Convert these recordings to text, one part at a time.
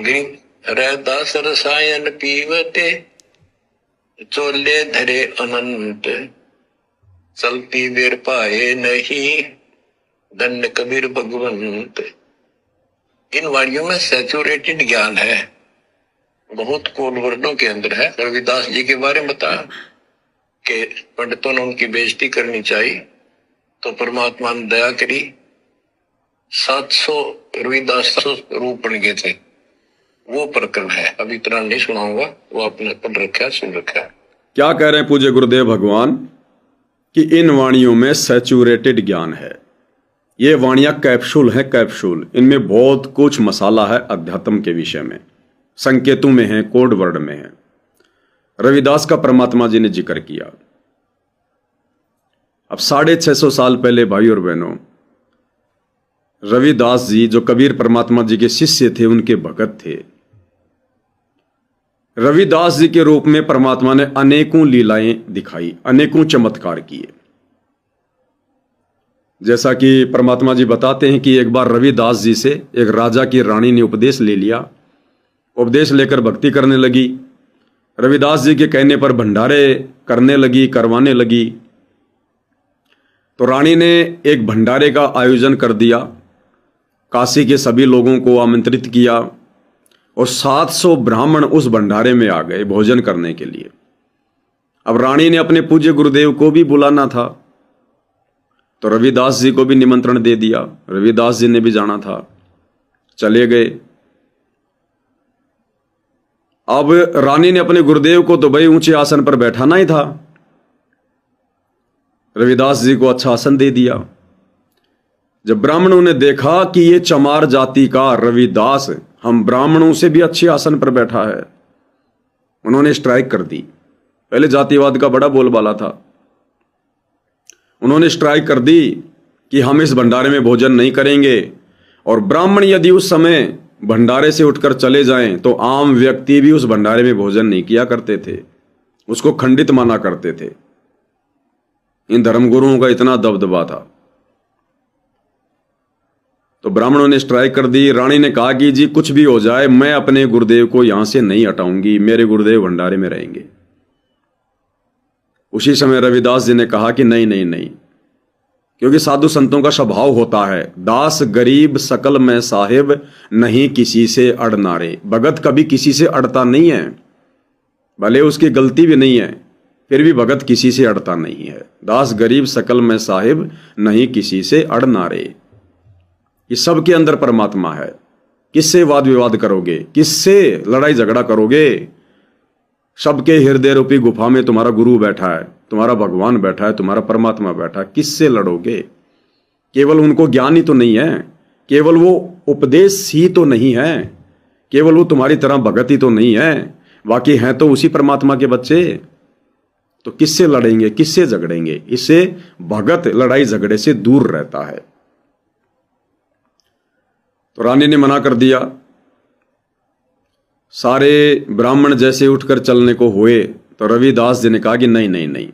रैदास रसायन पीवते, चोले धरे अनंत, चलती बेर पाए नहीं, धन्य कबीर भगवंत। इन वाणियों में सैचुरेटेड ज्ञान है, बहुत कोल वर्णों के अंदर है। रविदास जी के बारे में बता कि पंडितों ने उनकी बेइज्जती करनी चाहिए, तो परमात्मा ने दया करी, 700 रविदास रूप बन गए थे। वो प्रकरण है, अभी इतना नहीं सुनाऊंगा, वो आपने पढ़ रखा है, सुन रखा है। क्या कह रहे हैं पूज्य गुरुदेव भगवान कि इन वाणियों में सैचुरेटेड ज्ञान है। ये वाणियां कैप्सूल है, कैप्सूल। इनमें बहुत कुछ मसाला है अध्यात्म के विषय में, संकेतों में है, कोड वर्ड में है। रविदास का परमात्मा जी ने जिक्र किया। अब 650 साल पहले भाई और बहनों, रविदास जी जो कबीर परमात्मा जी के शिष्य थे, उनके भगत थे। रविदास जी के रूप में परमात्मा ने अनेकों लीलाएं दिखाई, अनेकों चमत्कार किए। जैसा कि परमात्मा जी बताते हैं कि एक बार रविदास जी से एक राजा की रानी ने उपदेश ले लिया। उपदेश लेकर भक्ति करने लगी। रविदास जी के कहने पर भंडारे करने लगी, करवाने लगी। तो रानी ने एक भंडारे का आयोजन कर दिया, काशी के सभी लोगों को आमंत्रित किया और 700 ब्राह्मण उस भंडारे में आ गए भोजन करने के लिए। अब रानी ने अपने पूज्य गुरुदेव को भी बुलाना था, तो रविदास जी को भी निमंत्रण दे दिया। रविदास जी ने भी जाना था, चले गए। अब रानी ने अपने गुरुदेव को तो भाई ऊंचे आसन पर बैठाना ही था। रविदास जी को अच्छा आसन दे दिया। जब ब्राह्मणों ने देखा कि ये चमार जाति का रविदास हम ब्राह्मणों से भी अच्छे आसन पर बैठा है, उन्होंने स्ट्राइक कर दी। पहले जातिवाद का बड़ा बोलबाला था, उन्होंने स्ट्राइक कर दी कि हम इस भंडारे में भोजन नहीं करेंगे। और ब्राह्मण यदि उस समय भंडारे से उठकर चले जाएं तो आम व्यक्ति भी उस भंडारे में भोजन नहीं किया करते थे, उसको खंडित माना करते थे। इन धर्मगुरुओं का इतना दबदबा था। तो ब्राह्मणों ने स्ट्राइक कर दी। रानी ने कहा कि जी कुछ भी हो जाए, मैं अपने गुरुदेव को यहां से नहीं हटाऊंगी, मेरे गुरुदेव भंडारे में रहेंगे। उसी समय रविदास जी ने कहा कि नहीं नहीं नहीं, क्योंकि साधु संतों का स्वभाव होता है, दास गरीब सकल में साहिब, नहीं किसी से अड़ना रे। भगत कभी किसी से अड़ता नहीं है, भले उसकी गलती भी नहीं है, फिर भी भगत किसी से अड़ता नहीं है। दास गरीब सकल में साहिब, नहीं किसी से अड़ना रे। ये सबके अंदर परमात्मा है। किससे वाद विवाद करोगे, किससे लड़ाई झगड़ा करोगे? सबके हृदय रूपी गुफा में तुम्हारा गुरु बैठा है, तुम्हारा भगवान बैठा है, तुम्हारा परमात्मा बैठा है। किससे लड़ोगे? केवल उनको ज्ञान ही तो नहीं है, केवल वो उपदेश ही तो नहीं है, केवल वो तुम्हारी तरह भगत ही तो नहीं है, बाकी हैं तो उसी परमात्मा के बच्चे। तो किससे लड़ेंगे, किससे झगड़ेंगे? इससे भगत लड़ाई झगड़े से दूर रहता है। तो रानी ने मना कर दिया। सारे ब्राह्मण जैसे उठकर चलने को हुए तो रविदास जी ने कहा कि नहीं नहीं नहीं,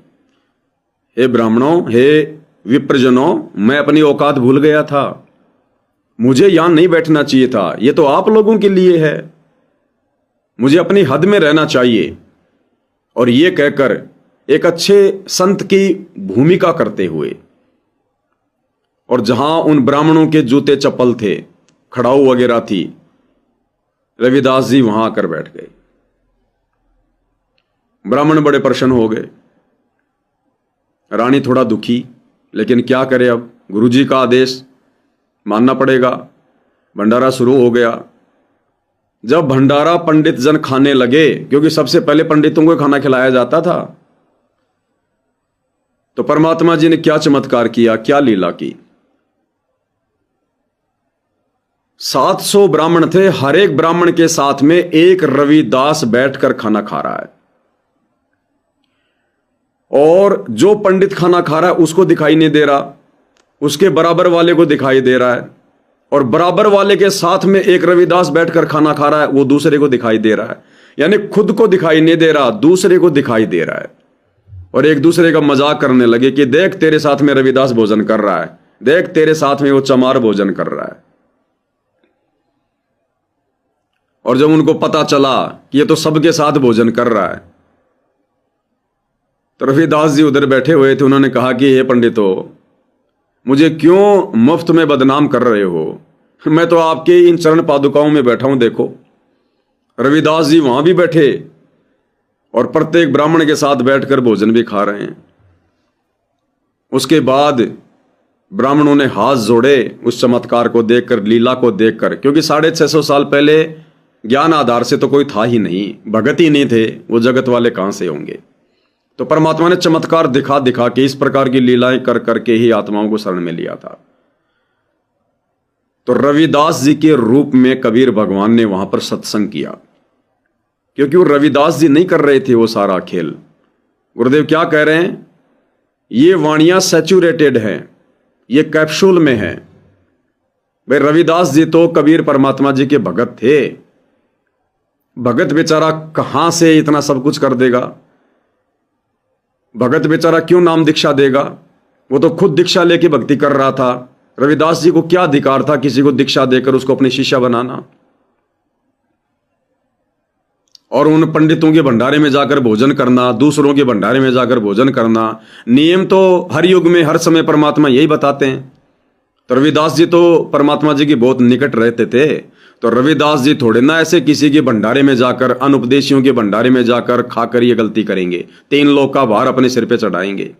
हे ब्राह्मणों, हे विप्रजनों, मैं अपनी औकात भूल गया था, मुझे यहां नहीं बैठना चाहिए था, ये तो आप लोगों के लिए है, मुझे अपनी हद में रहना चाहिए। और ये कहकर एक अच्छे संत की भूमिका करते हुए, और जहां उन ब्राह्मणों के जूते चप्पल थे, खड़ाऊ वगैरह थी, रविदास जी वहां आकर बैठ गए। ब्राह्मण बड़े प्रसन्न हो गए, रानी थोड़ा दुखी, लेकिन क्या करे, अब गुरुजी का आदेश मानना पड़ेगा। भंडारा शुरू हो गया। जब भंडारा पंडित जन खाने लगे, क्योंकि सबसे पहले पंडितों को खाना खिलाया जाता था, तो परमात्मा जी ने क्या चमत्कार किया, क्या लीला की। 700 ब्राह्मण थे, हर एक ब्राह्मण के साथ में एक रविदास बैठकर खाना खा रहा है, और जो पंडित खाना खा रहा है उसको दिखाई नहीं दे रहा, उसके बराबर वाले को दिखाई दे रहा है, और बराबर वाले के साथ में एक रविदास बैठकर खाना खा रहा है, वो दूसरे को दिखाई दे रहा है। यानी खुद को दिखाई नहीं दे रहा, दूसरे को दिखाई दे रहा है। और एक दूसरे का मजाक करने लगे कि देख तेरे साथ में रविदास भोजन कर रहा है, देख तेरे साथ में वो चमार भोजन कर रहा है। और जब उनको पता चला कि ये तो सबके साथ भोजन कर रहा है, तो रविदास जी उधर बैठे हुए थे। उन्होंने कहा कि हे पंडितों, मुझे क्यों मुफ्त में बदनाम कर रहे हो? मैं तो आपके इन चरण पादुकाओं में बैठा हूं। देखो, रविदास जी वहां भी बैठे और प्रत्येक ब्राह्मण के साथ बैठकर भोजन भी खा रहे हैं। उसके बाद ब्राह्मणों ने हाथ जोड़े उस चमत्कार को देखकर, लीला को देखकर, क्योंकि 650 साल पहले ज्ञान आधार से तो कोई था ही नहीं, भगत ही नहीं थे, वो जगत वाले कहां से होंगे। तो परमात्मा ने चमत्कार दिखा दिखा के, इस प्रकार की लीलाएं कर करके ही आत्माओं को शरण में लिया था। तो रविदास जी के रूप में कबीर भगवान ने वहां पर सत्संग किया, क्योंकि वो रविदास जी नहीं कर रहे थे वो सारा खेल। गुरुदेव क्या कह रहे हैं? ये वाणियां सैचुरेटेड हैं, ये कैप्सूल में है। भाई रविदास जी तो कबीर परमात्मा जी के भगत थे। भगत बेचारा कहां से इतना सब कुछ कर देगा? भगत बेचारा क्यों नाम दीक्षा देगा? वो तो खुद दीक्षा लेके भक्ति कर रहा था। रविदास जी को क्या अधिकार था किसी को दीक्षा देकर उसको अपनी शिष्या बनाना और उन पंडितों के भंडारे में जाकर भोजन करना, दूसरों के भंडारे में जाकर भोजन करना? नियम तो हर युग में हर समय परमात्मा यही बताते हैं। तो रविदास जी तो परमात्मा जी के बहुत निकट रहते थे। तो रविदास जी थोड़े ना ऐसे किसी के भंडारे में जाकर, अनुपदेशियों के भंडारे में जाकर खाकर ये गलती करेंगे, 3 लोग का भार अपने सिर पे चढ़ाएंगे।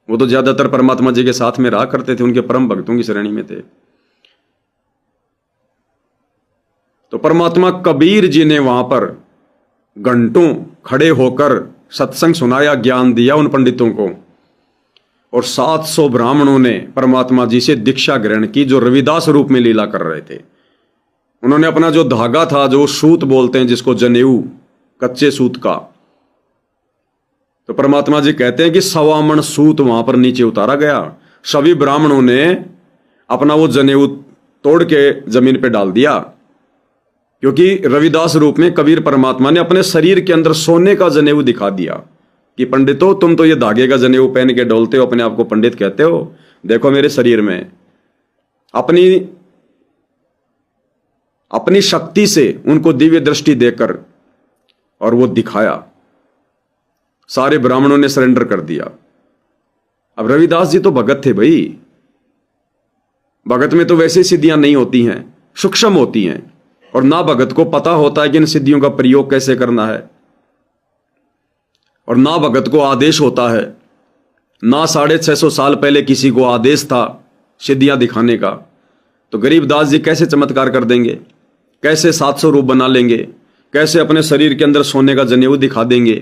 वो तो ज्यादातर परमात्मा जी के साथ में रहा करते थे, उनके परम भक्तों की श्रेणी में थे। तो परमात्मा कबीर जी ने वहां पर घंटों खड़े होकर सत्संग सुनाया, ज्ञान दिया उन पंडितों को, और 700 ब्राह्मणों ने परमात्मा जी से दीक्षा ग्रहण की, जो रविदास रूप में लीला कर रहे थे। उन्होंने अपना जो धागा था, जो सूत बोलते हैं जिसको, जनेऊ, कच्चे सूत का, तो परमात्मा जी कहते हैं कि 1.25 मन सूत वहां पर नीचे उतारा गया। सभी ब्राह्मणों ने अपना वो जनेऊ तोड़ के जमीन पे डाल दिया, क्योंकि रविदास रूप में कबीर परमात्मा ने अपने शरीर के अंदर सोने का जनेऊ दिखा दिया कि पंडितों, तुम तो ये धागे का जनेऊ पहन के डोलते हो, अपने आप को पंडित कहते हो, देखो मेरे शरीर में अपनी शक्ति से उनको दिव्य दृष्टि देकर, और वो दिखाया। सारे ब्राह्मणों ने सरेंडर कर दिया। अब रविदास जी तो भगत थे भाई। भगत में तो वैसे सिद्धियां नहीं होती हैं, सूक्ष्म होती हैं, और ना भगत को पता होता है कि इन सिद्धियों का प्रयोग कैसे करना है, और ना भगत को आदेश होता है। ना 650 साल पहले किसी को आदेश था सिद्धियां दिखाने का। तो गरीबदास जी कैसे चमत्कार कर देंगे? कैसे 700 रूप बना लेंगे? कैसे अपने शरीर के अंदर सोने का जनेऊ दिखा देंगे?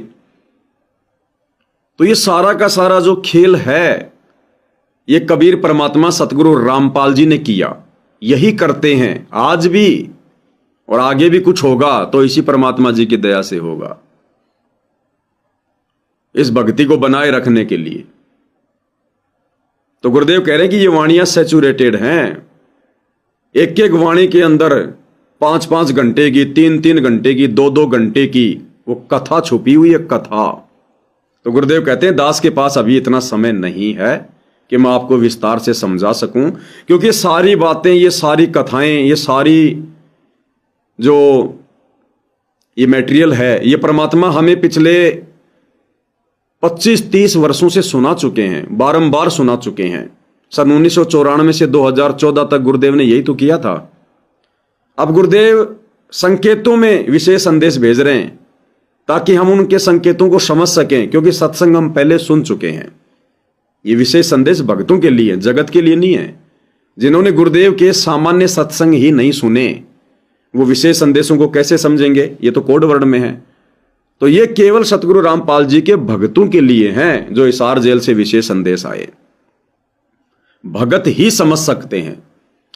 तो ये सारा का सारा जो खेल है, ये कबीर परमात्मा सतगुरु रामपाल जी ने किया। यही करते हैं आज भी, और आगे भी कुछ होगा तो इसी परमात्मा जी की दया से होगा। इस भक्ति को बनाए रखने के लिए तो गुरुदेव कह रहे हैं कि ये वाणियां सैचुरेटेड हैं। एक एक वाणी के अंदर 5-5 घंटे की, 3-3 घंटे की, 2-2 घंटे की वो कथा छुपी हुई है, कथा। तो गुरुदेव कहते हैं दास के पास अभी इतना समय नहीं है कि मैं आपको विस्तार से समझा सकूं, क्योंकि सारी बातें, ये सारी कथाएं, ये सारी जो ये मटेरियल है, ये परमात्मा हमें पिछले 25-30 वर्षों से सुना चुके हैं, बारंबार सुना चुके हैं। सन 1994 से 2014 तक गुरुदेव ने यही तो किया था। अब गुरुदेव संकेतों में विशेष संदेश भेज रहे हैं ताकि हम उनके संकेतों को समझ सकें, क्योंकि सत्संग हम पहले सुन चुके हैं। ये विशेष संदेश भक्तों के लिए, जगत के लिए नहीं है। जिन्होंने गुरुदेव के सामान्य सत्संग ही नहीं सुने, वो विशेष संदेशों को कैसे समझेंगे? ये तो कोड वर्ड में है। तो ये केवल सतगुरु रामपाल जी के भक्तों के लिए हैं, जो हिसार जेल से विशेष संदेश आए। भगत ही समझ सकते हैं।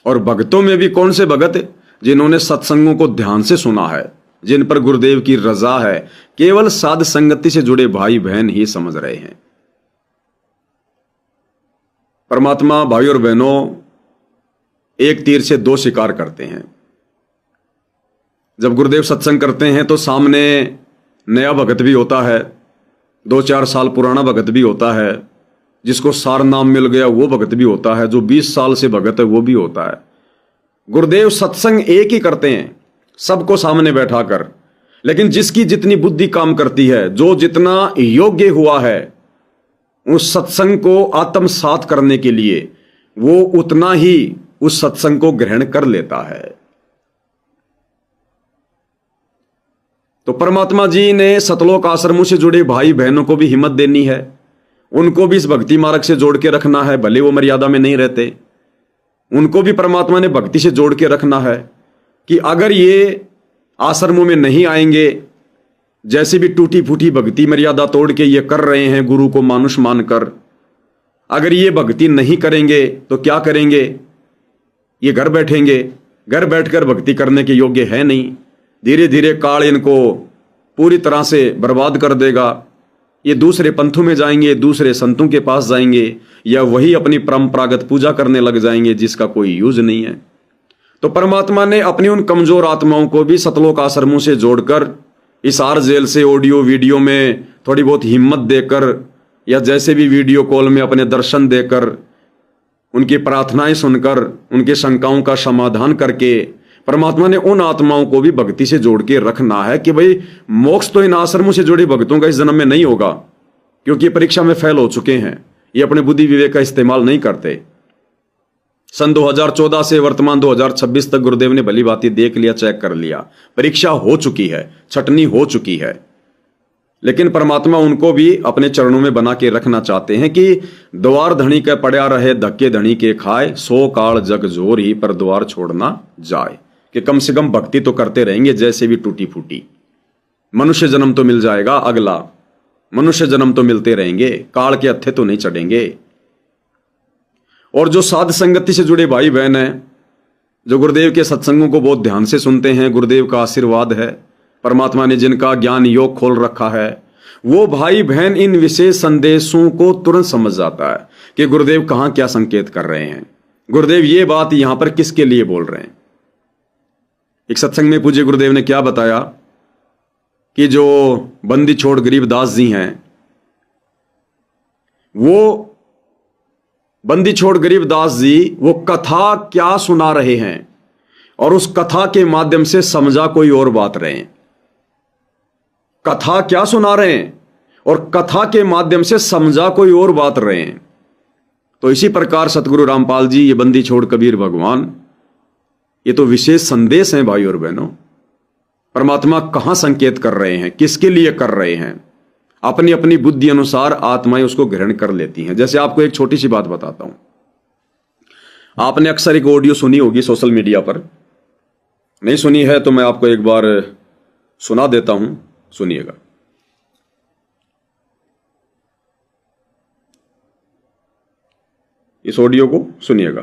और भक्तों में भी कौन से भगत? जिन्होंने सत्संगों को ध्यान से सुना है, जिन पर गुरुदेव की रजा है। केवल साध संगति से जुड़े भाई बहन ही समझ रहे हैं। परमात्मा भाई और बहनों एक तीर से 2 शिकार करते हैं। जब गुरुदेव सत्संग करते हैं तो सामने नया भगत भी होता है, 2-4 साल पुराना भगत भी होता है, जिसको सार नाम मिल गया वो भगत भी होता है, जो 20 साल से भगत है वो भी होता है। गुरुदेव सत्संग एक ही करते हैं, सबको सामने बैठाकर। लेकिन जिसकी जितनी बुद्धि काम करती है, जो जितना योग्य हुआ है उस सत्संग को आत्मसात करने के लिए, वो उतना ही उस सत्संग को ग्रहण कर लेता है। तो परमात्मा जी ने सतलोक आश्रमों से जुड़े भाई बहनों को भी हिम्मत देनी है, उनको भी इस भक्ति मार्ग से जोड़ के रखना है, भले वो मर्यादा में नहीं रहते, उनको भी परमात्मा ने भक्ति से जोड़ के रखना है कि अगर ये आश्रमों में नहीं आएंगे, जैसे भी टूटी फूटी भक्ति मर्यादा तोड़ के ये कर रहे हैं गुरु को मानुष मानकर, अगर ये भक्ति नहीं करेंगे तो क्या करेंगे? ये घर बैठेंगे, घर बैठकर भक्ति करने के योग्य है नहीं। धीरे धीरे काल इनको पूरी तरह से बर्बाद कर देगा। ये दूसरे पंथों में जाएंगे, दूसरे संतों के पास जाएंगे, या वही अपनी परंपरागत पूजा करने लग जाएंगे जिसका कोई यूज नहीं है। तो परमात्मा ने अपनी उन कमजोर आत्माओं को भी सतलोक आश्रमों से जोड़कर, इस आर जेल से ऑडियो वीडियो में थोड़ी बहुत हिम्मत देकर, या जैसे भी वीडियो कॉल में अपने दर्शन देकर, उनकी प्रार्थनाएं सुनकर, उनकी शंकाओं का समाधान करके, परमात्मा ने उन आत्माओं को भी भक्ति से जोड़ के रखना है कि भाई मोक्ष तो इन आश्रमों से जुड़े भक्तों का इस जन्म में नहीं होगा, क्योंकि परीक्षा में फेल हो चुके हैं, ये अपने बुद्धि विवेक का इस्तेमाल नहीं करते। सन 2014 से वर्तमान 2026 तक गुरुदेव ने भली भांति देख लिया, चेक कर लिया, परीक्षा हो चुकी है, छटनी हो चुकी है। लेकिन परमात्मा उनको भी अपने चरणों में बना के रखना चाहते हैं कि द्वार धनी के पड़ा रहे, धक्के धनी के खाए, सो काल जग जोर ही पर द्वार छोड़ना जाए, कि कम से कम भक्ति तो करते रहेंगे, जैसे भी टूटी फूटी। मनुष्य जन्म तो मिल जाएगा, अगला मनुष्य जन्म तो मिलते रहेंगे, काल के हत्थे तो नहीं चढ़ेंगे। और जो साध संगति से जुड़े भाई बहन हैं, जो गुरुदेव के सत्संगों को बहुत ध्यान से सुनते हैं, गुरुदेव का आशीर्वाद है, परमात्मा ने जिनका ज्ञान योग खोल रखा है, वो भाई बहन इन विशेष संदेशों को तुरंत समझ जाता है कि गुरुदेव कहां क्या संकेत कर रहे हैं, गुरुदेव ये बात यहां पर किसके लिए बोल रहे हैं। एक सत्संग में पूज्य गुरुदेव ने क्या बताया कि जो बंदी छोड़ गरीबदास जी हैं, वो बंदी छोड़ गरीबदास जी वो कथा क्या सुना रहे हैं, और उस कथा के माध्यम से समझा कोई और बात रहे हैं। कथा क्या सुना रहे हैं और कथा के माध्यम से समझा कोई और बात रहे हैं। तो इसी प्रकार सतगुरु रामपाल जी, ये बंदी छोड़ कबीर भगवान, ये तो विशेष संदेश हैं भाई और बहनों। परमात्मा कहां संकेत कर रहे हैं, किसके लिए कर रहे हैं, अपनी अपनी बुद्धि अनुसार आत्माएं उसको ग्रहण कर लेती हैं। जैसे आपको एक छोटी सी बात बताता हूं, आपने अक्सर एक ऑडियो सुनी होगी सोशल मीडिया पर, नहीं सुनी है तो मैं आपको एक बार सुना देता हूं, सुनिएगा। इस ऑडियो को सुनिएगा।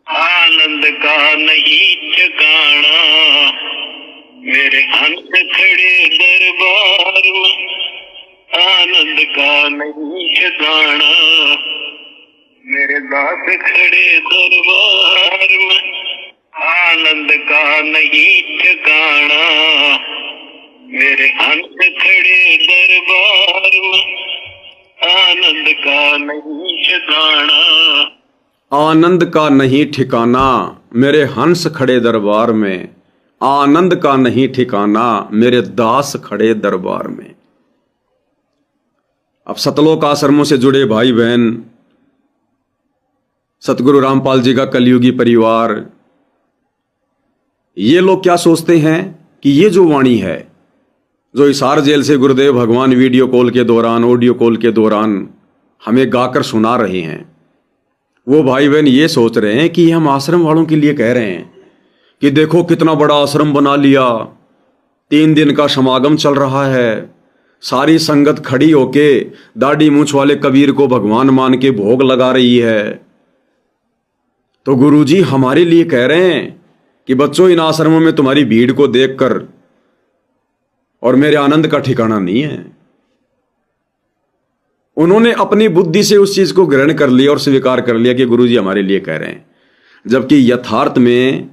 आनंद का नहीं ठिकाना, मेरे हंस खड़े दरबार में, आनंद का नहीं ठिकाना, मेरे दास खड़े दरबार में, आनंद का नहीं ठिकाना, मेरे हंस खड़े दरबार में, आनंद का नहीं ठिकाना, आनंद का नहीं ठिकाना, मेरे हंस खड़े दरबार में, आनंद का नहीं ठिकाना, मेरे दास खड़े दरबार में। अब सतलोक आश्रमों से जुड़े भाई बहन, सतगुरु रामपाल जी का कलयुगी परिवार, ये लोग क्या सोचते हैं कि ये जो वाणी है, जो हिसार जेल से गुरुदेव भगवान वीडियो कॉल के दौरान, ऑडियो कॉल के दौरान हमें गाकर सुना रहे हैं, वो भाई बहन ये सोच रहे हैं कि हम आश्रम वालों के लिए कह रहे हैं कि देखो कितना बड़ा आश्रम बना लिया, 3 दिन का समागम चल रहा है, सारी संगत खड़ी होके दाढ़ी मूंछ वाले कबीर को भगवान मान के भोग लगा रही है। तो गुरुजी हमारे लिए कह रहे हैं कि बच्चों, इन आश्रमों में तुम्हारी भीड़ को देखकर और मेरे आनंद का ठिकाना नहीं है। उन्होंने अपनी बुद्धि से उस चीज को ग्रहण कर लिया और स्वीकार कर लिया कि गुरुजी हमारे लिए कह रहे हैं, जबकि यथार्थ में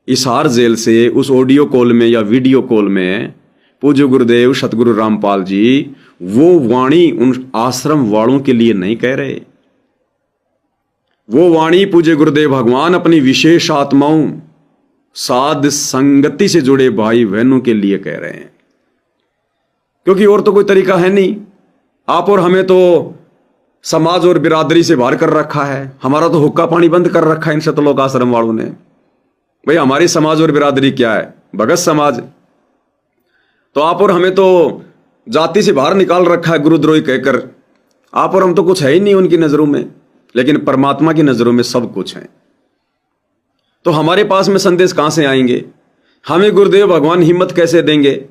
हिसार जेल से उस ऑडियो कॉल में या वीडियो कॉल में पूज्य गुरुदेव सतगुरु रामपाल जी वो वाणी उन आश्रम वालों के लिए नहीं कह रहे। वो वाणी पूज्य गुरुदेव भगवान अपनी विशेष आत्माओं, साध संगति से जुड़े भाई बहनों के लिए कह रहे हैं, क्योंकि और तो कोई तरीका है नहीं। आप और हमें तो समाज और बिरादरी से बाहर कर रखा है, हमारा तो हुक्का पानी बंद कर रखा है इन सतलोक आश्रम वालों ने। भाई हमारी समाज और बिरादरी क्या है? भगत समाज। तो आप और हमें तो जाति से बाहर निकाल रखा है गुरुद्रोही कहकर। आप और हम तो कुछ है ही नहीं उनकी नजरों में, लेकिन परमात्मा की नजरों में सब कुछ है। तो हमारे पास में संदेश कहां से आएंगे? हमें गुरुदेव भगवान हिम्मत कैसे देंगे?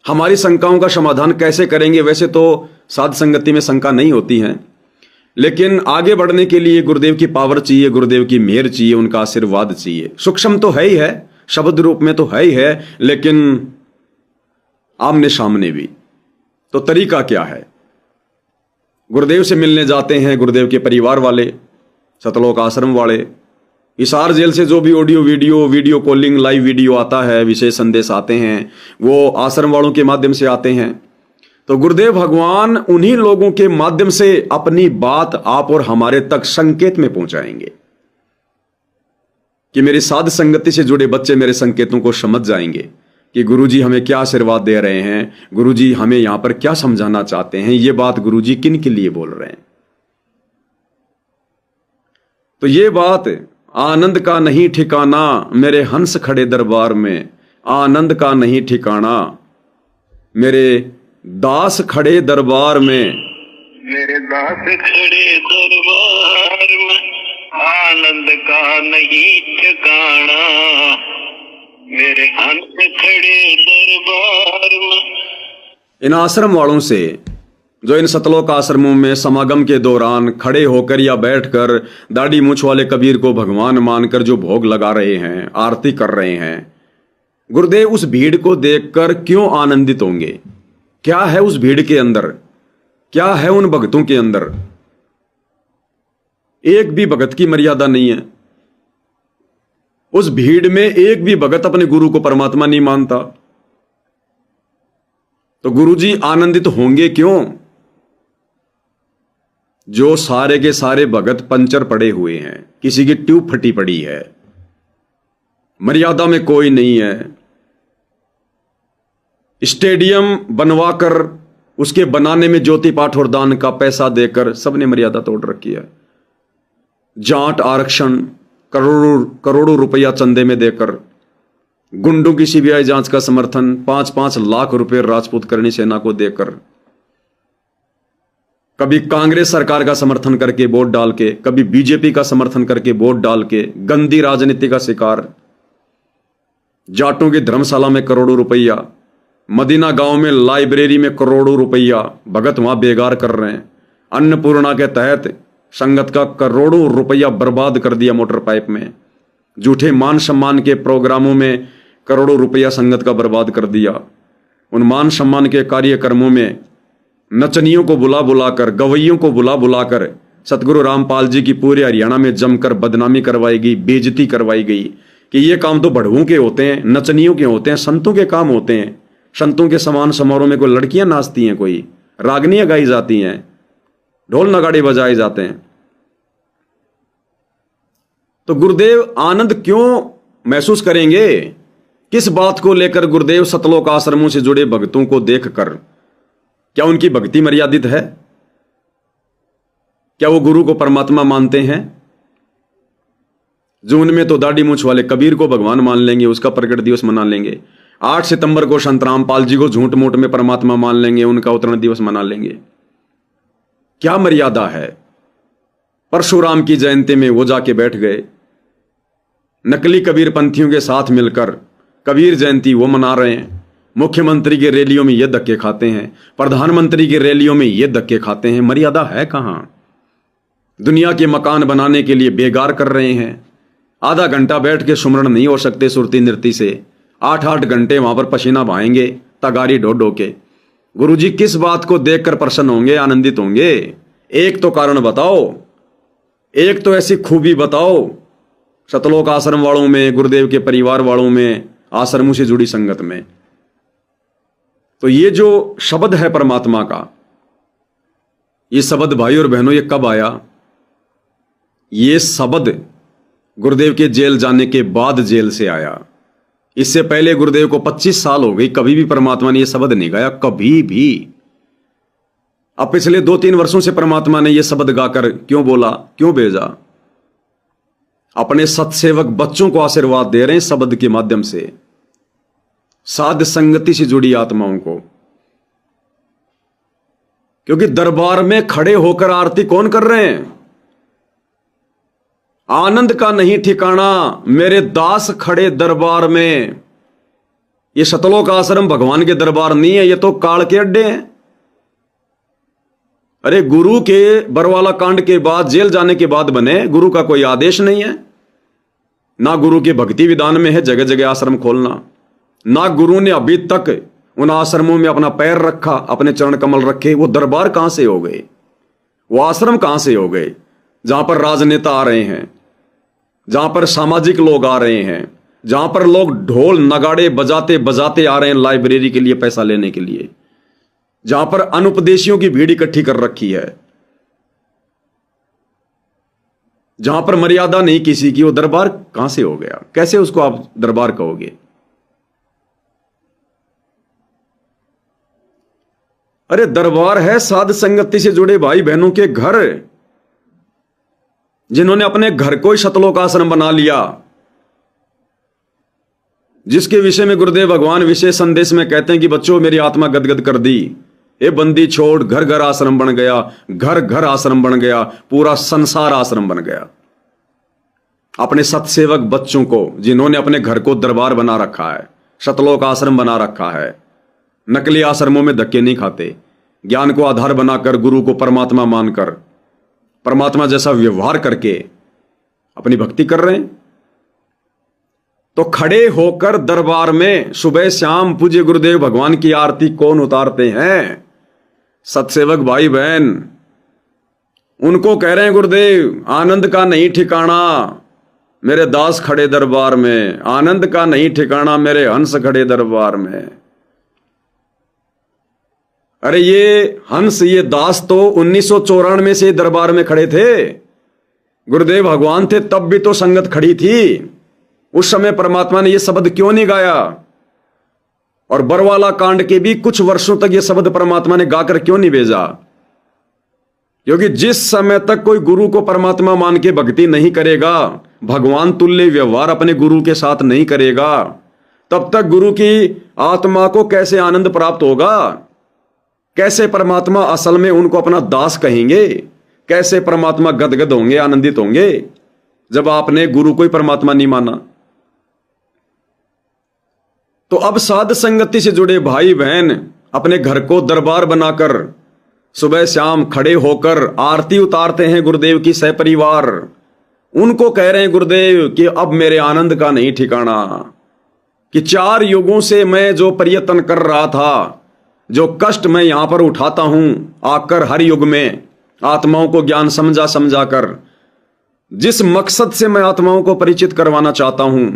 हमारी शंकाओं का समाधान कैसे करेंगे? वैसे तो साध संगति में शंका नहीं होती है, लेकिन आगे बढ़ने के लिए गुरुदेव की पावर चाहिए, गुरुदेव की मेहर चाहिए, उनका आशीर्वाद चाहिए। सूक्ष्म तो है ही है, शब्द रूप में तो है ही है, लेकिन आमने सामने भी। तो तरीका क्या है? गुरुदेव से मिलने जाते हैं गुरुदेव के परिवार वाले, सतलोक आश्रम वाले। हिसार जेल से जो भी audio video calling live video आता है, विशेष संदेश आते हैं, वो आश्रम वालों के माध्यम से आते हैं। तो गुरुदेव भगवान उन्हीं लोगों के माध्यम से अपनी बात आप और हमारे तक संकेत में पहुंचाएंगे कि मेरी साध संगति से जुड़े बच्चे मेरे संकेतों को समझ जाएंगे कि गुरुजी हमें क्या आशीर्वाद दे रहे हैं, गुरुजी हमें यहां पर क्या समझाना चाहते हैं, ये बात गुरुजी किन के लिए बोल रहे हैं। तो ये बात आनंद का नहीं ठिकाना मेरे हंस खड़े दरबार में, आनंद का नहीं ठिकाना मेरे दास खड़े दरबार में, मेरे दास खड़े दरबार में, आनंद का नहीं ठिकाना मेरे हंस खड़े दरबार में। इन आश्रम वालों से जो इन सतलोक आश्रमों में समागम के दौरान खड़े होकर या बैठकर दाढ़ी मूछ वाले कबीर को भगवान मानकर जो भोग लगा रहे हैं, आरती कर रहे हैं, गुरुदेव उस भीड़ को देखकर क्यों आनंदित होंगे? क्या है उस भीड़ के अंदर? क्या है उन भक्तों के अंदर? एक भी भगत की मर्यादा नहीं है। उस भीड़ में एक भी भगत अपने गुरु को परमात्मा नहीं मानता। तो गुरुजी आनंदित होंगे क्यों? जो सारे के सारे भगत पंचर पड़े हुए हैं, किसी की ट्यूब फटी पड़ी है, मर्यादा में कोई नहीं है। स्टेडियम बनवाकर उसके बनाने में ज्योति पाठ और दान का पैसा देकर सबने मर्यादा तोड़ रखी है। जाट आरक्षण करोड़ों रुपया चंदे में देकर, गुंडों की सीबीआई जांच का समर्थन 5-5 लाख रुपए राजपूत करणी सेना को देकर, कभी कांग्रेस सरकार का समर्थन करके वोट डाल के, कभी बीजेपी का समर्थन करके वोट डाल के, गंदी राजनीति का शिकार। जाटों की धर्मशाला में करोड़ों रुपया, मदीना गांव में लाइब्रेरी में करोड़ों रुपया भगत वहां बेगार कर रहे हैं। अन्नपूर्णा के तहत संगत का करोड़ों रुपया बर्बाद कर दिया मोटर पाइप में। झूठे मान सम्मान के प्रोग्रामों में करोड़ों रुपया संगत का बर्बाद कर दिया। उन मान सम्मान के कार्यक्रमों में नचनियों को बुला बुलाकर, गवैयों को बुला बुलाकर सतगुरु रामपाल जी की पूरे हरियाणा में जमकर बदनामी करवाई गई, बेइज्जती करवाई गई कि ये काम तो बड़वों के होते हैं, नचनियों के होते हैं, संतों के काम होते हैं। संतों के समान समारोह में कोई लड़कियां नाचती हैं, कोई रागनियां गाई जाती हैं, ढोल नगाड़े बजाए जाते हैं। तो गुरुदेव आनंद क्यों महसूस करेंगे? किस बात को लेकर गुरुदेव सतलोक आश्रमों से जुड़े भक्तों को देखकर? क्या उनकी भक्ति मर्यादित है? क्या वो गुरु को परमात्मा मानते हैं? जून में तो दाढ़ी मूछ वाले कबीर को भगवान मान लेंगे, उसका प्रकट दिवस मना लेंगे। 8 सितंबर को संत रामपाल जी को झूठ मूठ में परमात्मा मान लेंगे, उनका अवतरण दिवस मना लेंगे। क्या मर्यादा है? परशुराम की जयंती में वो जाके बैठ गए, नकली कबीर पंथियों के साथ मिलकर कबीर जयंती वो मना रहे हैं। मुख्यमंत्री की रैलियों में ये धक्के खाते हैं, प्रधानमंत्री की रैलियों में ये धक्के खाते हैं। मर्यादा है कहां? दुनिया के मकान बनाने के लिए बेगार कर रहे हैं। आधा घंटा बैठ के सुमरण नहीं हो सकते सुरती नृत्य से, 8-8 घंटे वहां पर पसीना बहाएंगे तगारी ढो ढो के। गुरुजी किस बात को देखकर प्रसन्न होंगे, आनंदित होंगे? एक तो कारण बताओ, एक तो ऐसी खूबी बताओ सतलोक आश्रम वालों में, गुरुदेव के परिवार वालों में, आश्रमों से जुड़ी संगत में। तो ये जो शब्द है परमात्मा का, ये शब्द भाई और बहनों ये कब आया? ये शब्द गुरुदेव के जेल जाने के बाद जेल से आया। इससे पहले गुरुदेव को 25 साल हो गई, कभी भी परमात्मा ने यह शब्द नहीं गाया, कभी भी। अब पिछले 2-3 वर्षों से परमात्मा ने यह शब्द गाकर क्यों बोला, क्यों भेजा? अपने सत्सेवक बच्चों को आशीर्वाद दे रहे हैं शब्द के माध्यम से, साध संगति से जुड़ी आत्माओं को। क्योंकि दरबार में खड़े होकर आरती कौन कर रहे हैं? आनंद का नहीं ठिकाना मेरे दास खड़े दरबार में। ये शतलोक आश्रम भगवान के दरबार नहीं है, ये तो काल के अड्डे हैं। अरे गुरु के बरवाला कांड के बाद, जेल जाने के बाद बने, गुरु का कोई आदेश नहीं है। ना गुरु के भक्ति विधान में है जगह जगह आश्रम खोलना, ना गुरु ने अभी तक उन आश्रमों में अपना पैर रखा, अपने चरण कमल रखे। वो दरबार कहां से हो गए? वो आश्रम कहां से हो गए? जहां पर राजनेता आ रहे हैं, जहां पर सामाजिक लोग आ रहे हैं, जहां पर लोग ढोल नगाड़े बजाते बजाते आ रहे हैं लाइब्रेरी के लिए पैसा लेने के लिए, जहां पर अनुपदेशियों की भीड़ इकट्ठी कर रखी है, जहां पर मर्यादा नहीं किसी की, वो दरबार कहां से हो गया? कैसे उसको आप दरबार कहोगे? अरे दरबार है साध संगति से जुड़े भाई बहनों के घर, जिन्होंने अपने घर को ही शतलोक आश्रम बना लिया, जिसके विषय में गुरुदेव भगवान विशेष संदेश में कहते हैं कि बच्चों मेरी आत्मा गदगद कर दी, ये बंदी छोड़, घर घर आश्रम बन गया, घर घर आश्रम बन गया, पूरा संसार आश्रम बन गया। अपने सत्सेवक बच्चों को, जिन्होंने अपने घर को दरबार बना रखा है, शतलोक आश्रम बना रखा है, नकली आश्रमों में धक्के नहीं खाते, ज्ञान को आधार बनाकर, गुरु को परमात्मा मानकर, परमात्मा जैसा व्यवहार करके अपनी भक्ति कर रहे हैं। तो खड़े होकर दरबार में सुबह शाम पूज्य गुरुदेव भगवान की आरती कौन उतारते हैं? सत्सेवक भाई बहन। उनको कह रहे हैं गुरुदेव, आनंद का नहीं ठिकाना मेरे दास खड़े दरबार में, आनंद का नहीं ठिकाना मेरे हंस खड़े दरबार में। अरे ये हंस, ये दास तो 1994 से दरबार में खड़े थे। गुरुदेव भगवान थे तब भी तो संगत खड़ी थी। उस समय परमात्मा ने यह शब्द क्यों नहीं गाया? और बरवाला कांड के भी कुछ वर्षों तक यह शब्द परमात्मा ने गाकर क्यों नहीं भेजा? क्योंकि जिस समय तक कोई गुरु को परमात्मा मान के भक्ति नहीं करेगा, भगवान तुल्य व्यवहार अपने गुरु के साथ नहीं करेगा, तब तक गुरु की आत्मा को कैसे आनंद प्राप्त होगा? कैसे परमात्मा असल में उनको अपना दास कहेंगे? कैसे परमात्मा गदगद होंगे, आनंदित होंगे, जब आपने गुरु को ही परमात्मा नहीं माना? तो अब साध संगति से जुड़े भाई बहन अपने घर को दरबार बनाकर सुबह शाम खड़े होकर आरती उतारते हैं गुरुदेव की सहपरिवार। उनको कह रहे हैं गुरुदेव कि अब मेरे आनंद का नहीं ठिकाना, कि 4 युगों से मैं जो प्रयत्न कर रहा था, जो कष्ट मैं यहां पर उठाता हूं आकर हर युग में, आत्माओं को ज्ञान समझा समझा कर, जिस मकसद से मैं आत्माओं को परिचित करवाना चाहता हूं,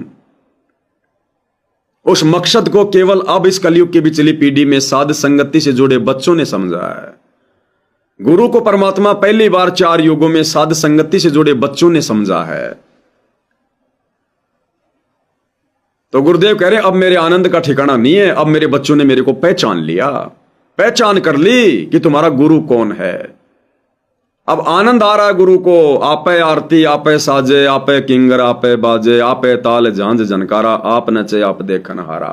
उस मकसद को केवल अब इस कलयुग की पिछली पीढ़ी में साध संगति से जुड़े बच्चों ने समझा है। गुरु को परमात्मा पहली बार 4 युगों में साध संगति से जुड़े बच्चों ने समझा है। तो गुरुदेव कह रहे अब मेरे आनंद का ठिकाना नहीं है, अब मेरे बच्चों ने मेरे को पहचान लिया, पहचान कर ली कि तुम्हारा गुरु कौन है। अब आनंद आ रहा है गुरु को, आपे आरती आपे साजे, आपे किंगर आपे बाजे, आपे ताल झांझ झनकारा, आप नचे आप देखन हारा।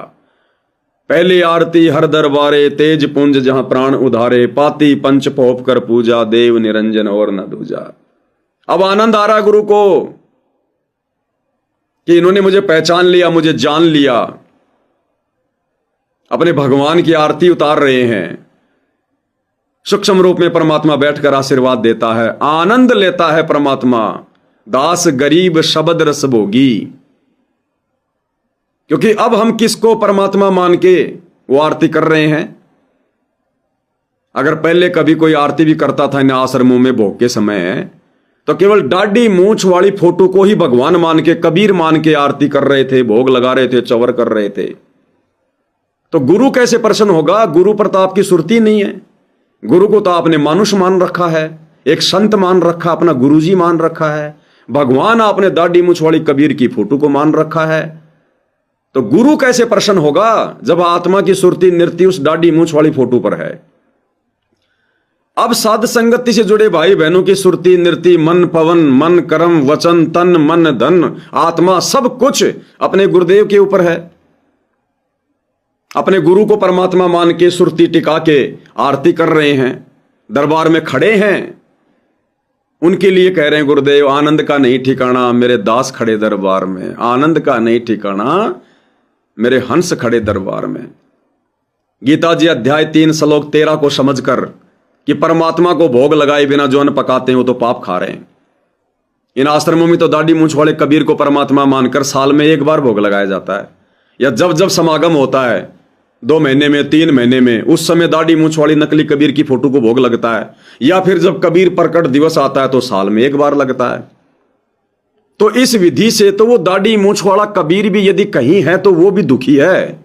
पहली आरती हर दरबारे, तेज पुंज जहां प्राण उधारे, पाती पंच पोप कर पूजा, देव निरंजन और न दूजा। अब आनंद आ रहा है गुरु को कि इन्होंने मुझे पहचान लिया, मुझे जान लिया। अपने भगवान की आरती उतार रहे हैं। सूक्ष्म रूप में परमात्मा बैठकर आशीर्वाद देता है, आनंद लेता है परमात्मा। दास गरीब शब्द रस भोगी। क्योंकि अब हम किसको परमात्मा मान के वो आरती कर रहे हैं? अगर पहले कभी कोई आरती भी करता था इन आश्रमों में भोग के समय, तो केवल दाढ़ी मूंछ वाली फोटो को ही भगवान मान के, कबीर मान के आरती कर रहे थे, भोग लगा रहे थे, चवर कर रहे थे। तो गुरु कैसे प्रसन्न होगा? गुरु प्रताप की सुरती नहीं है। गुरु को तो आपने मानुष मान रखा है, एक संत मान रखा, अपना गुरुजी मान रखा है। भगवान आपने दाढ़ी मूछ वाली कबीर की फोटो को मान रखा है, तो गुरु कैसे प्रसन्न होगा जब आत्मा की सुरती नृत्य उस दाढ़ी मूछ वाली फोटो पर है। अब साध संगति से जुड़े भाई बहनों की सुरती नृत्य, मन पवन, मन कर्म, वचन, तन मन धन, आत्मा सब कुछ अपने गुरुदेव के ऊपर है। अपने गुरु को परमात्मा मान के सुरती टिका के आरती कर रहे हैं, दरबार में खड़े हैं, उनके लिए कह रहे हैं गुरुदेव आनंद का नहीं ठिकाना मेरे दास खड़े दरबार में, आनंद का नहीं ठिकाना मेरे हंस खड़े दरबार में। गीता जी अध्याय 3 श्लोक 13 को समझकर कि परमात्मा को भोग लगाए बिना जो अन्न पकाते हैं वो तो पाप खा रहे हैं। इन आश्रमों में तो दाढ़ी मूंछ वाले कबीर को परमात्मा मानकर साल में एक बार भोग लगाया जाता है, या जब जब समागम होता है 2 महीने में 3 महीने में, उस समय दाढ़ी मूंछ वाली नकली कबीर की फोटो को भोग लगता है, या फिर जब कबीर प्रकट दिवस आता है तो साल में एक बार लगता है। तो इस विधि से तो वो दाढ़ी मूंछ वाला कबीर भी यदि कहीं है तो वो भी दुखी है,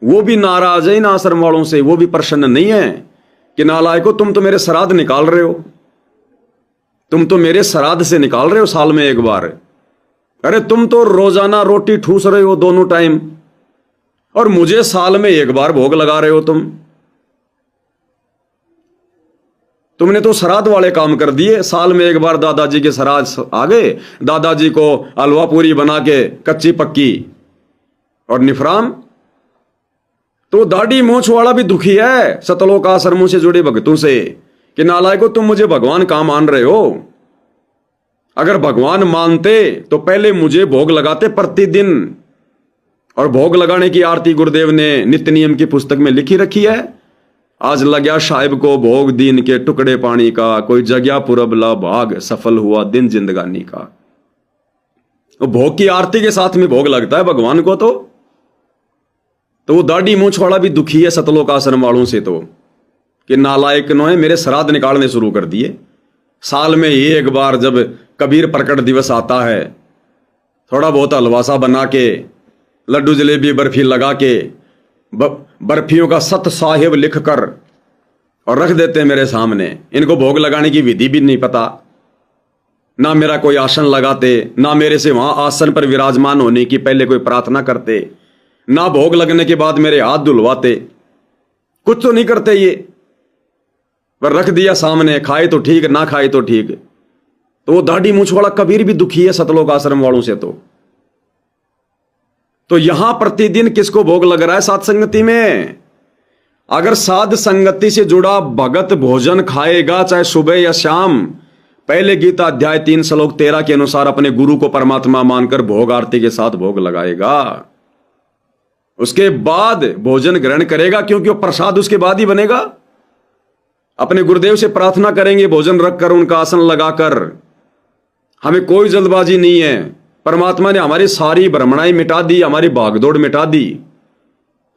वो भी नाराज है इन आश्रम वालों से, वो भी प्रसन्न नहीं है कि नालायको तुम तो मेरे श्राद्ध निकाल रहे हो, तुम तो मेरे श्राद्ध से निकाल रहे हो साल में एक बार। अरे तुम तो रोजाना रोटी ठूस रहे हो दोनों टाइम, और मुझे साल में एक बार भोग लगा रहे हो तुमने तो श्राद्ध वाले काम कर दिए। साल में एक बार दादाजी के श्राद्ध आ गए, दादाजी को हलवा पूरी बना के कच्ची पक्की और निफराम। तो दाढ़ी मूंछ वाला भी दुखी है सतलोक आश्रमों से जुड़े भक्तों से कि नालायको तुम मुझे भगवान कहां मान रहे हो। अगर भगवान मानते तो पहले मुझे भोग लगाते प्रतिदिन, और भोग लगाने की आरती गुरुदेव ने नित्य नियम की पुस्तक में लिखी रखी है। आज लग्या साहिब को भोग दीन के टुकड़े पानी का, कोई जग्या पुरबला भाग सफल हुआ दिन जिंदगानी का। तो भोग की आरती के साथ में भोग लगता है भगवान को। तो वो दाढ़ी मूंछ वाला भी दुखी है सतलोक आश्रम वालों से तो कि नालायक ने मेरे श्राद्ध निकालने शुरू कर दिए। साल में एक बार जब कबीर प्रकट दिवस आता है, थोड़ा बहुत हलवा सा बना के, लड्डू जलेबी बर्फी लगा के, बर्फियों का सत साहिब लिख कर और रख देते हैं मेरे सामने। इनको भोग लगाने की विधि भी नहीं पता, ना मेरा कोई आसन लगाते, ना मेरे से वहां आसन पर विराजमान होने की पहले कोई प्रार्थना करते, ना भोग लगने के बाद मेरे हाथ धुलवाते, कुछ तो नहीं करते ये, पर रख दिया सामने, खाए तो ठीक ना खाए तो ठीक। तो वो दाढ़ी मूंछ वाला कबीर भी दुखी है सतलोक आश्रम वालों से। तो यहां प्रतिदिन किसको भोग लग रहा है साध संगति में? अगर साध संगति से जुड़ा भगत भोजन खाएगा चाहे सुबह या शाम, पहले गीता अध्याय 3 श्लोक 13 के अनुसार अपने गुरु को परमात्मा मानकर भोग आरती के साथ भोग लगाएगा, उसके बाद भोजन ग्रहण करेगा, क्योंकि वो प्रसाद उसके बाद ही बनेगा। अपने गुरुदेव से प्रार्थना करेंगे भोजन रखकर, उनका आसन लगाकर। हमें कोई जल्दबाजी नहीं है, परमात्मा ने हमारी सारी भ्रमणाएं मिटा दी, हमारी भागदौड़ मिटा दी।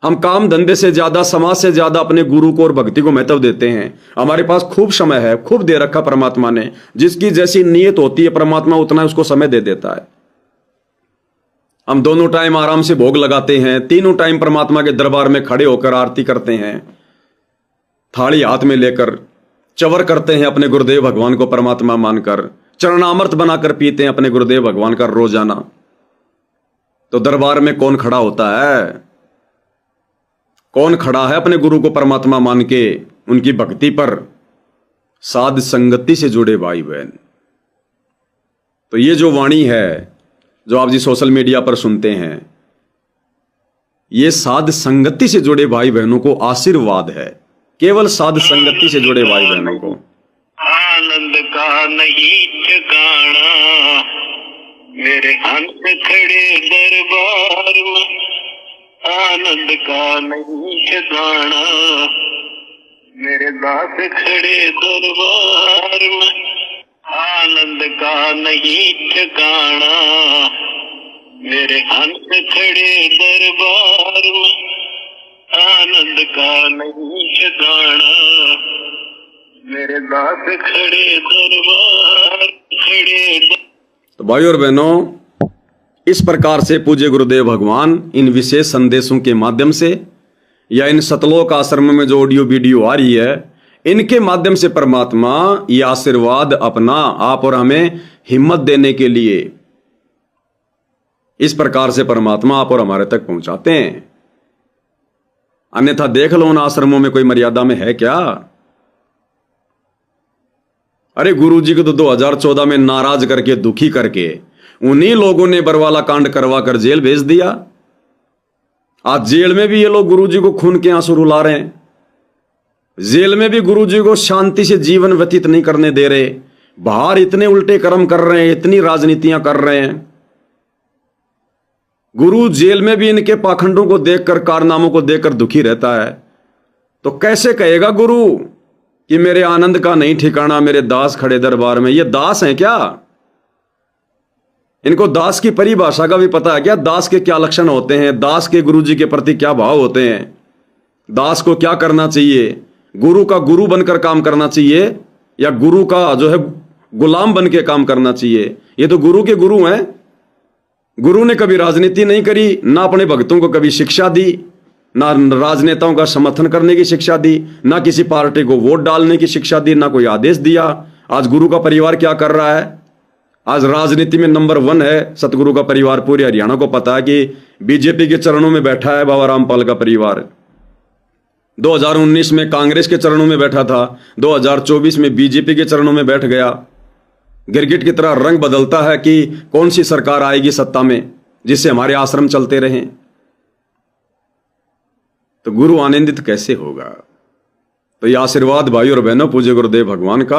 हम काम धंधे से ज्यादा, समाज से ज्यादा अपने गुरु को और भक्ति को महत्व देते हैं। हमारे पास खूब समय है, खूब दे रखा परमात्मा ने। जिसकी जैसी नीयत होती है परमात्मा उतना उसको समय दे देता है। हम दोनों टाइम आराम से भोग लगाते हैं, तीनों टाइम परमात्मा के दरबार में खड़े होकर आरती करते हैं, थाली हाथ में लेकर चवर करते हैं अपने गुरुदेव भगवान को परमात्मा मानकर, चरणामृत बनाकर पीते हैं अपने गुरुदेव भगवान का रोजाना। तो दरबार में कौन खड़ा होता है? कौन खड़ा है अपने गुरु को परमात्मा मान के उनकी भक्ति पर? साध संगति से जुड़े भाई बहन। तो ये जो वाणी है जो आप जी सोशल मीडिया पर सुनते हैं, ये साध संगति से जुड़े भाई बहनों को आशीर्वाद है, केवल साध संगति से जुड़े भाई बहनों को। आनंद का नहीं ठिकाना मेरे हंस खड़े दरबार में, आनंद का नहीं ठिकाना मेरे दास खड़े दरबार में, आनंद का नहीं ठिकाना मेरे हंस खड़े दरबार में, आनंद का नहीं ठिकाना मेरे दास खड़े दरबार खड़े। तो भाई और बहनों, इस प्रकार से पूज्य गुरुदेव भगवान इन विशेष संदेशों के माध्यम से या इन सतलोक आश्रम में जो ऑडियो वीडियो आ रही है, इनके माध्यम से परमात्मा ये आशीर्वाद अपना आप और हमें हिम्मत देने के लिए इस प्रकार से परमात्मा आप और हमारे तक पहुंचाते हैं। अन्यथा देख लो उन आश्रमों में कोई मर्यादा में है क्या? अरे गुरु जी को तो 2014 में नाराज करके, दुखी करके उन्हीं लोगों ने बरवाला कांड करवा कर जेल भेज दिया। आज जेल में भी ये लोग गुरु जी को खून के आंसू रुला रहे हैं। जेल में भी गुरु जी को शांति से जीवन व्यतीत नहीं करने दे रहे। बाहर इतने उल्टे कर्म कर रहे हैं, इतनी राजनीतियां कर रहे हैं। गुरु जेल में भी इनके पाखंडों को देखकर, कारनामों को देखकर दुखी रहता है। तो कैसे कहेगा गुरु कि मेरे आनंद का नहीं ठिकाना, मेरे दास खड़े दरबार में? ये दास हैं क्या? इनको दास की परिभाषा का भी पता है क्या? दास के क्या लक्षण होते हैं? दास के गुरु जी के प्रति क्या भाव होते हैं? दास को क्या करना चाहिए? गुरु का गुरु बनकर काम करना चाहिए या गुरु का जो है गुलाम बन के काम करना चाहिए? ये तो गुरु के गुरु हैं। गुरु ने कभी राजनीति नहीं करी, ना अपने भक्तों को कभी शिक्षा दी, ना राजनेताओं का समर्थन करने की शिक्षा दी, ना किसी पार्टी को वोट डालने की शिक्षा दी, ना कोई आदेश दिया। आज गुरु का परिवार क्या कर रहा है? आज राजनीति में नंबर 1 है सतगुरु का परिवार। पूरे हरियाणा को पता है कि बीजेपी के चरणों में बैठा है बाबा रामपाल का परिवार। 2019 में कांग्रेस के चरणों में बैठा था, 2024 में बीजेपी के चरणों में बैठ गया। गिरगिट की तरह रंग बदलता है कि कौन सी सरकार आएगी सत्ता में जिससे हमारे आश्रम चलते रहें। तो गुरु आनंदित कैसे होगा? तो यह आशीर्वाद भाई और बहनों पूज्य गुरुदेव भगवान का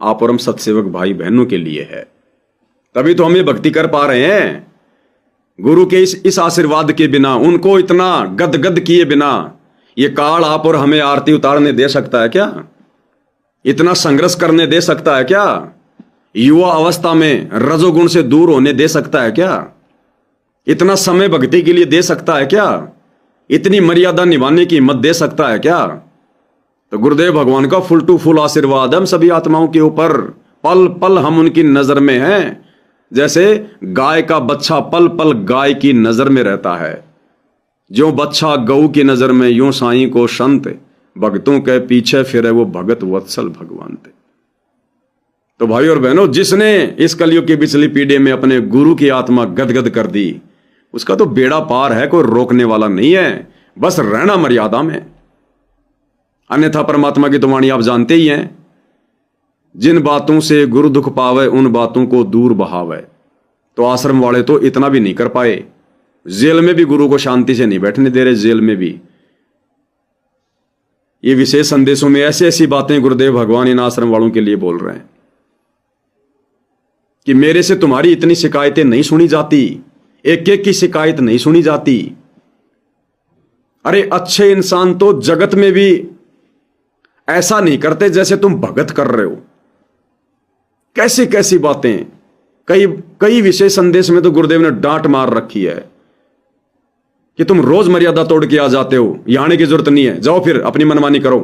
आप और हम सत्सेवक भाई बहनों के लिए है। तभी तो हम ये भक्ति कर पा रहे हैं। गुरु के इस आशीर्वाद के बिना, उनको इतना गदगद किए बिना ये काल आप और हमें आरती उतारने दे सकता है क्या? इतना संघर्ष करने दे सकता है क्या? युवा अवस्था में रजोगुण से दूर होने दे सकता है क्या? इतना समय भक्ति के लिए दे सकता है क्या? इतनी मर्यादा निभाने की हिम्मत दे सकता है क्या? तो गुरुदेव भगवान का फुल टू फुल आशीर्वाद हम सभी आत्माओं के ऊपर। पल पल हम उनकी नजर में हैं। जैसे गाय का बच्चा पल पल गाय की नजर में रहता है, जो बच्चा गऊ की नजर में, यूं साईं को संत भक्तों के पीछे फिरे वो भगत वत्सल भगवान थे। तो भाई और बहनों, जिसने इस कलयुग की पिछली पीढ़ी में अपने गुरु की आत्मा गदगद कर दी, उसका तो बेड़ा पार है, कोई रोकने वाला नहीं है। बस रहना मर्यादा में। अन्यथा परमात्मा की तो वाणी आप जानते ही हैं, जिन बातों से गुरु दुख पावे उन बातों को दूर बहावे। तो आश्रम वाले तो इतना भी नहीं कर पाए। जेल में भी गुरु को शांति से नहीं बैठने दे रहे। जेल में भी ये विशेष संदेशों में ऐसी ऐसी बातें गुरुदेव भगवान इन आश्रम वालों के लिए बोल रहे हैं कि मेरे से तुम्हारी इतनी शिकायतें नहीं सुनी जाती, एक एक की शिकायत नहीं सुनी जाती। अरे अच्छे इंसान तो जगत में भी ऐसा नहीं करते जैसे तुम भगत कर रहे हो। कैसी कैसी बातें। कई विशेष संदेश में तो गुरुदेव ने डांट मार रखी है कि तुम रोज मर्यादा तोड़ के आ जाते हो, यहां आने की जरूरत नहीं है, जाओ फिर अपनी मनमानी करो।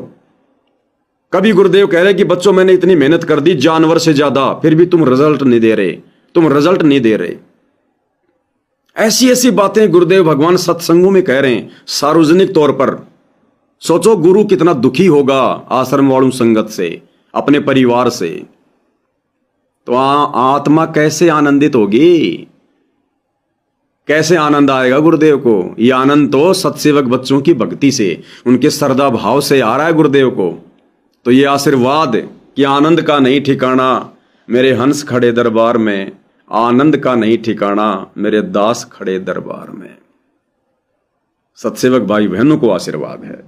कभी गुरुदेव कह रहे कि बच्चों मैंने इतनी मेहनत कर दी जानवर से ज्यादा, फिर भी तुम रिजल्ट नहीं दे रहे, तुम रिजल्ट नहीं दे रहे। ऐसी ऐसी बातें गुरुदेव भगवान सत्संगों में कह रहे हैं सार्वजनिक तौर पर। सोचो गुरु कितना दुखी होगा आश्रम वालों संगत से, अपने परिवार से। तो आत्मा कैसे आनंदित होगी? कैसे आनंद आएगा गुरुदेव को? यह आनंद तो सत्सेवक बच्चों की भक्ति से, उनके श्रद्धा भाव से आ रहा है गुरुदेव को। तो ये आशीर्वाद कि आनंद का नहीं ठिकाना मेरे हंस खड़े दरबार में, आनंद का नहीं ठिकाना मेरे दास खड़े दरबार में। सत्सेवक भाई बहनों को आशीर्वाद है।